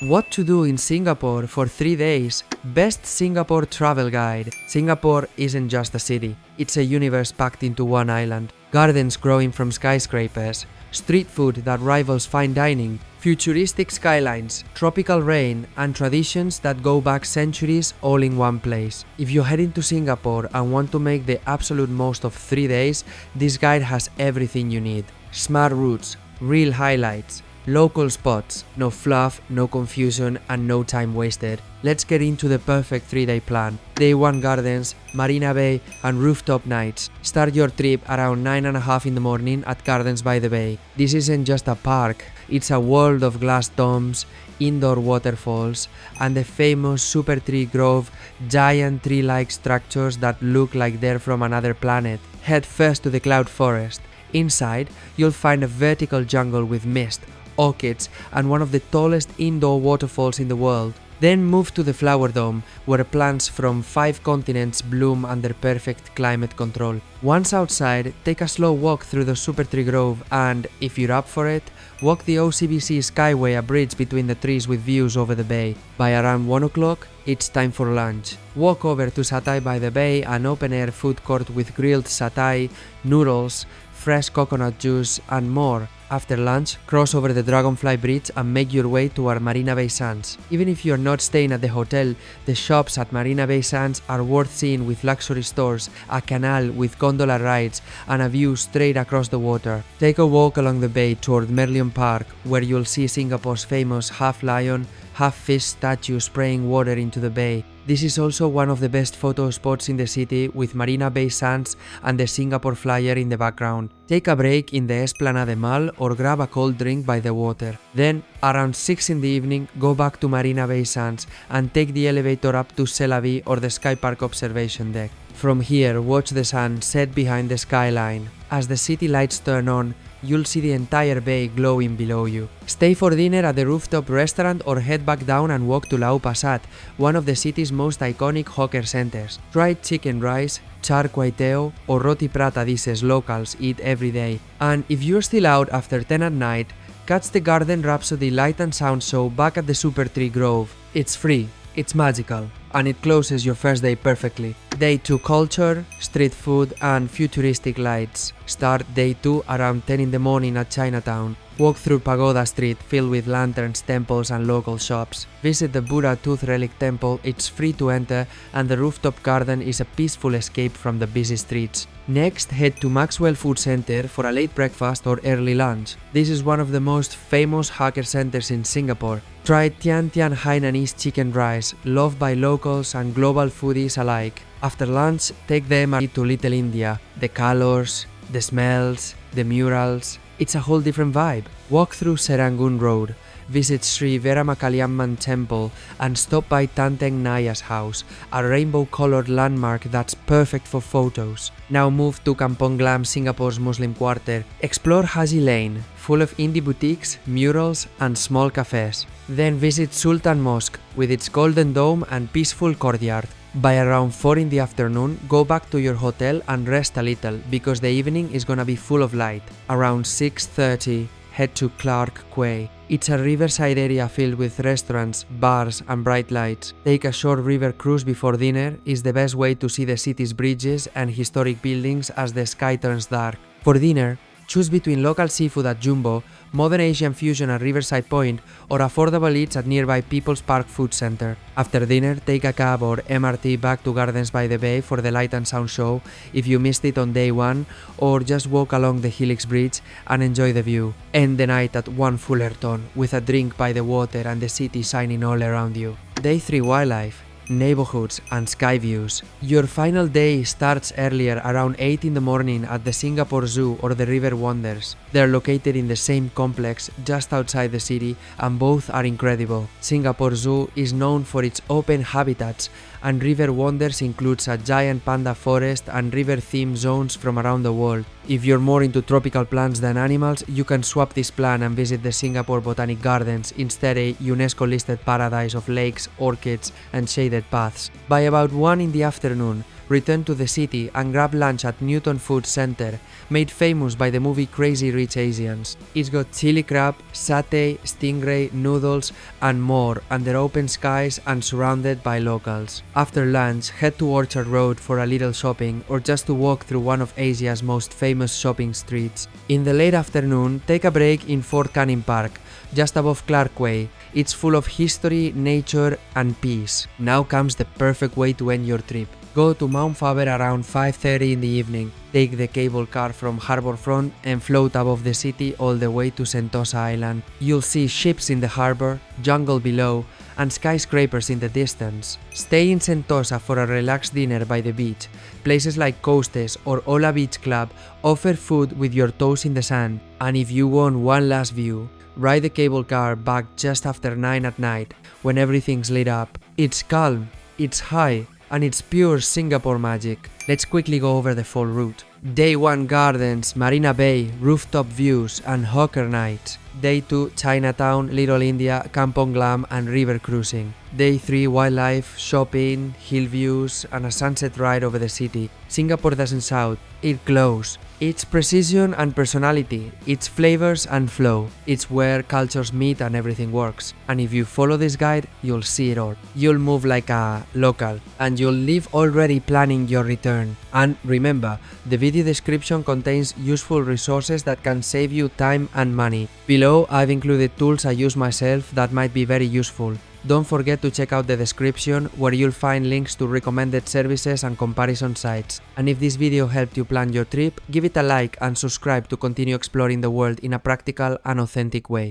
What to do in Singapore for 3 days? Best Singapore travel guide. Singapore isn't just a city, it's a universe packed into one island. Gardens growing from skyscrapers, street food that rivals fine dining, futuristic skylines, tropical rain, and traditions that go back centuries all in one place. If you're heading to Singapore and want to make the absolute most of 3 days, this guide has everything you need. Smart routes, real highlights, local spots, no fluff, no confusion, and no time wasted. Let's get into the perfect 3-day plan. Day 1 gardens, Marina Bay, and rooftop nights. Start your trip around 9:30 in the morning at Gardens by the Bay. This isn't just a park, it's a world of glass domes, indoor waterfalls, and the famous Super Tree Grove, giant tree-like structures that look like they're from another planet. Head first to the cloud forest. Inside, you'll find a vertical jungle with mist, orchids, and one of the tallest indoor waterfalls in the world. Then move to the Flower Dome, where plants from 5 continents bloom under perfect climate control. Once outside, take a slow walk through the Super Tree Grove and, if you're up for it, walk the OCBC Skyway, a bridge between the trees with views over the bay. By around 1 o'clock, it's time for lunch. Walk over to Satay by the Bay, an open-air food court with grilled satay, noodles, fresh coconut juice, and more. After lunch, cross over the Dragonfly Bridge and make your way to our Marina Bay Sands. Even if you're not staying at the hotel, the shops at Marina Bay Sands are worth seeing, with luxury stores, a canal with gondola rides, and a view straight across the water. Take a walk along the bay toward Merlion Park, where you'll see Singapore's famous half-lion, half-fish statue spraying water into the bay. This is also one of the best photo spots in the city, with Marina Bay Sands and the Singapore Flyer in the background. Take a break in the Esplanade Mall or grab a cold drink by the water. Then, around 6 in the evening, go back to Marina Bay Sands and take the elevator up to C'est La Vie or the Sky Park observation deck. From here, watch the sun set behind the skyline. As the city lights turn on, you'll see the entire bay glowing below you. Stay for dinner at the rooftop restaurant or head back down and walk to Lau Pasat, one of the city's most iconic hawker centers. Try chicken rice, char kway teow, or roti prata dishes locals eat every day. And if you're still out after 10 at night, catch the Garden Rhapsody Light and Sound Show back at the Super Tree Grove. It's free, it's magical, and it closes your first day perfectly. Day 2 culture, street food, and futuristic lights. Start day 2 around 10 in the morning at Chinatown. Walk through Pagoda Street, filled with lanterns, temples, and local shops. Visit the Buddha Tooth Relic Temple, it's free to enter, and the rooftop garden is a peaceful escape from the busy streets. Next, head to Maxwell Food Center for a late breakfast or early lunch. This is one of the most famous hawker centers in Singapore. Try Tian Tian Hainanese chicken rice, loved by locals and global foodies alike. After lunch, take the MRT to Little India. The colors, the smells, the murals, it's a whole different vibe. Walk through Serangoon Road, visit Sri Veeramakaliamman Temple, and stop by Tanteng Naya's house, a rainbow-colored landmark that's perfect for photos. Now move to Kampong Glam, Singapore's Muslim quarter. Explore Haji Lane, full of indie boutiques, murals, and small cafes. Then visit Sultan Mosque, with its golden dome and peaceful courtyard. By around 4 in the afternoon, go back to your hotel and rest a little, because the evening is gonna be full of light. Around 6:30, head to Clark Quay. It's a riverside area filled with restaurants, bars, and bright lights. Take a short river cruise before dinner is the best way to see the city's bridges and historic buildings as the sky turns dark. For dinner, choose between local seafood at Jumbo, modern Asian fusion at Riverside Point, or affordable eats at nearby People's Park Food Center. After dinner, take a cab or MRT back to Gardens by the Bay for the Light and Sound Show if you missed it on day 1, or just walk along the Helix Bridge and enjoy the view. End the night at One Fullerton with a drink by the water and the city shining all around you. Day 3 wildlife, neighborhoods, and sky views. Your final day starts earlier, around 8 in the morning at the Singapore Zoo or the River Wonders. They are located in the same complex just outside the city, and both are incredible. Singapore Zoo is known for its open habitats, and River Wonders includes a giant panda forest and river-themed zones from around the world. If you're more into tropical plants than animals, you can swap this plan and visit the Singapore Botanic Gardens, instead a UNESCO-listed paradise of lakes, orchids, and shaded paths. By about 1 in the afternoon, return to the city and grab lunch at Newton Food Center, made famous by the movie Crazy Rich Asians. It's got chili crab, satay, stingray, noodles, and more under open skies and surrounded by locals. After lunch, head to Orchard Road for a little shopping or just to walk through one of Asia's most famous shopping streets. In the late afternoon, take a break in Fort Canning Park, just above Clark Way. It's full of history, nature, and peace. Now comes the perfect way to end your trip. Go to Mount Faber around 5:30 in the evening, take the cable car from Harbourfront and float above the city all the way to Sentosa Island. You'll see ships in the harbor, jungle below, and skyscrapers in the distance. Stay in Sentosa for a relaxed dinner by the beach. Places like Coastes or Ola Beach Club offer food with your toes in the sand. And if you want one last view, ride the cable car back just after 9 at night when everything's lit up. It's calm, it's high, and it's pure Singapore magic. Let's quickly go over the full route. Day 1 gardens, Marina Bay, rooftop views, and hawker nights. Day 2 Chinatown, Little India, Kampong Glam, and river cruising. Day 3 wildlife, shopping, hill views, and a sunset ride over the city. Singapore doesn't shout, it glows. It's precision and personality, it's flavors and flow. It's where cultures meet and everything works. And if you follow this guide, you'll see it all. You'll move like a local, and you'll leave already planning your return. And remember, the video description contains useful resources that can save you time and money. Below, I've included tools I use myself that might be very useful. Don't forget to check out the description where you'll find links to recommended services and comparison sites. And if this video helped you plan your trip, give it a like and subscribe to continue exploring the world in a practical and authentic way.